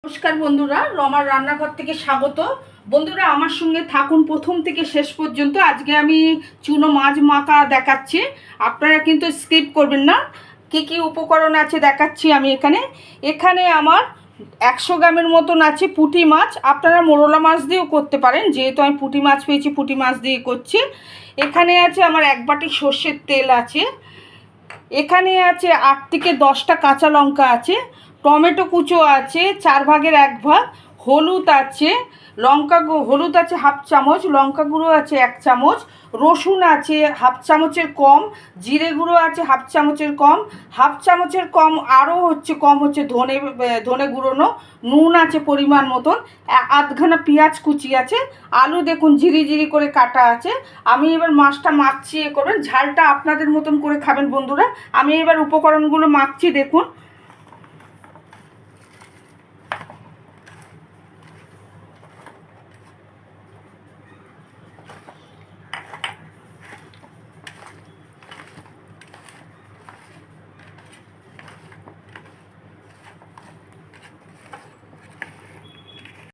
নমস্কার বন্ধুরা, রমার রান্নাঘর থেকে স্বাগত। বন্ধুরা আমার সঙ্গে থাকুন প্রথম থেকে শেষ পর্যন্ত। আজকে আমি চুনো মাছ মাখা দেখাচ্ছি, আপনারা কিন্তু স্কিপ করবেন না। কি কি উপকরণ আছে দেখাচ্ছি আমি। এখানে আমার 100 গ্রামের মতন আছে পুঁটি মাছ। আপনারা মোরলা মাছ দিয়েও করতে পারেন, যেহেতু আমি পুঁটি মাছ পেয়েছি পুঁটি মাছ দিয়ে করছি। এখানে আছে আমার 1 বাটি সর্ষের তেল আছে। এখানে আছে 8 থেকে 10টা কাঁচা লঙ্কা আছে, টমেটো কুচো আছে 4 ভাগের 1 ভাগ, হলুদ আছে, হলুদ আছে হাফ চামচ, লঙ্কা গুঁড়ো আছে 1 চামচ, রসুন আছে হাফ চামচের কম, জিরে গুঁড়ো আছে হাফ চামচের কম, হাফ চামচের কম আরও কম হচ্ছে ধনে গুঁড়োনো, নুন আছে পরিমাণ মতন, আধখানা পেঁয়াজ কুচি আছে, আলু দেখুন ঝিরি করে কাটা আছে। আমি এবার মাছটা মাখছি, করবেন ঝালটা আপনাদের মতন করে খাবেন বন্ধুরা। আমি এবার উপকরণগুলো মাখছি দেখুন।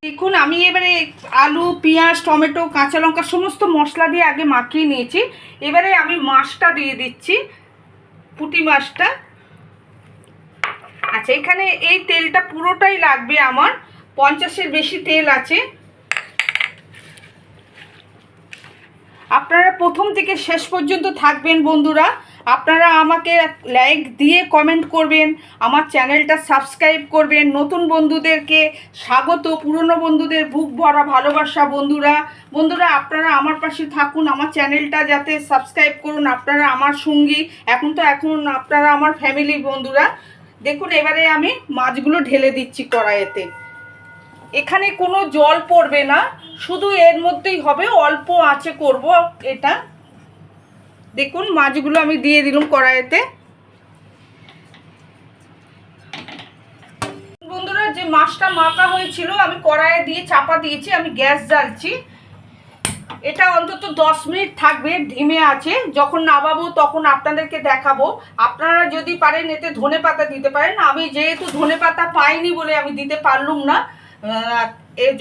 দেখুন আমি এবারে আলু পেঁয়াজ টমেটো কাঁচা লঙ্কা সমস্ত মশলা দিয়ে আগে মাখিয়ে নিয়েছি। এবারে আমি মাছটা দিয়ে দিচ্ছি, পুঁটি মাছটা। আচ্ছা, এখানে এই তেলটা পুরোটাই লাগবে আমার, 50-এর বেশি তেল আছে। আপনারা প্রথম থেকে শেষ পর্যন্ত থাকবেন বন্ধুরা। আপনারা আমাকে লাইক দিয়ে কমেন্ট করবেন, আমার চ্যানেলটা সাবস্ক্রাইব করবেন। নতুন বন্ধুদেরকে স্বাগত, পুরনো বন্ধুদের বুক ভরা ভালোবাসা। বন্ধুরা আপনারা আমার পাশে থাকুন, আমার চ্যানেলটা যাতে সাবস্ক্রাইব করুন। আপনারা আমার সঙ্গী, এখন আপনারা আমার ফ্যামিলি বন্ধুরা। দেখুন এবারে আমি মাছগুলো ঢেলে দিচ্ছি কড়াইতে। এখানে কোনো জল পড়বে না, শুধু এর মধ্যেই হবে, অল্প আঁচে করব এটা। দেখুন মাছগুলো আমি দিয়ে দিলাম কড়াইতে। বন্ধুরা যে মাছটা মাখা হয়েছিল আমি কড়াইয়ে দিয়ে চাপা দিয়েছি, আমি গ্যাস জ্বালছি। এটা অন্তত 10 মিনিট থাকবে ধিমে আছে। যখন নামাবো তখন আপনাদেরকে দেখাবো। আপনারা যদি পারেন এতে ধনেপাতা দিতে পারেন। আমি যেহেতু ধনেপাতা পাইনি বলে আমি দিতে পারলুম না।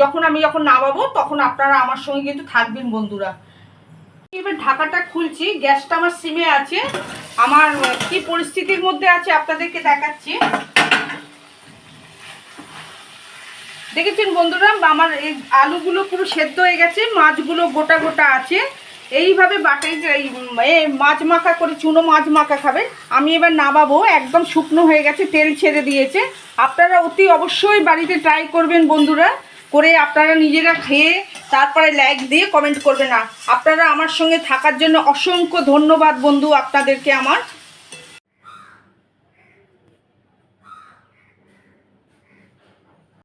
যখন নামাবো তখন আপনারা আমার সঙ্গে কিন্তু থাকবেন বন্ধুরা। এবার ঢাকাটা খুলছি, গ্যাসটা আমার সিমে আছে। আমার কি পরিস্থিতির মধ্যে আছে আপনাদেরকে দেখাচ্ছি। দেখেছেন বন্ধুরা, আমার এই আলুগুলো পুরো সেদ্ধ হয়ে গেছে, মাছগুলো গোটা আছে। এইভাবে মাছ মাখা করে চুনো মাছ মাখা খাবেন। আমি এবার নামাবো, একদম শুকনো হয়ে গেছে, তেল ছেড়ে দিয়েছে। আপনারা অতি অবশ্যই বাড়িতে ট্রাই করবেন বন্ধুরা, করে আপনারা নিজেরা খেয়ে তারপরে লাইক দিয়ে কমেন্ট করবেন। আপনারা আমার সঙ্গে থাকার জন্য অসংখ্য ধন্যবাদ বন্ধু আপনাদেরকে আমার।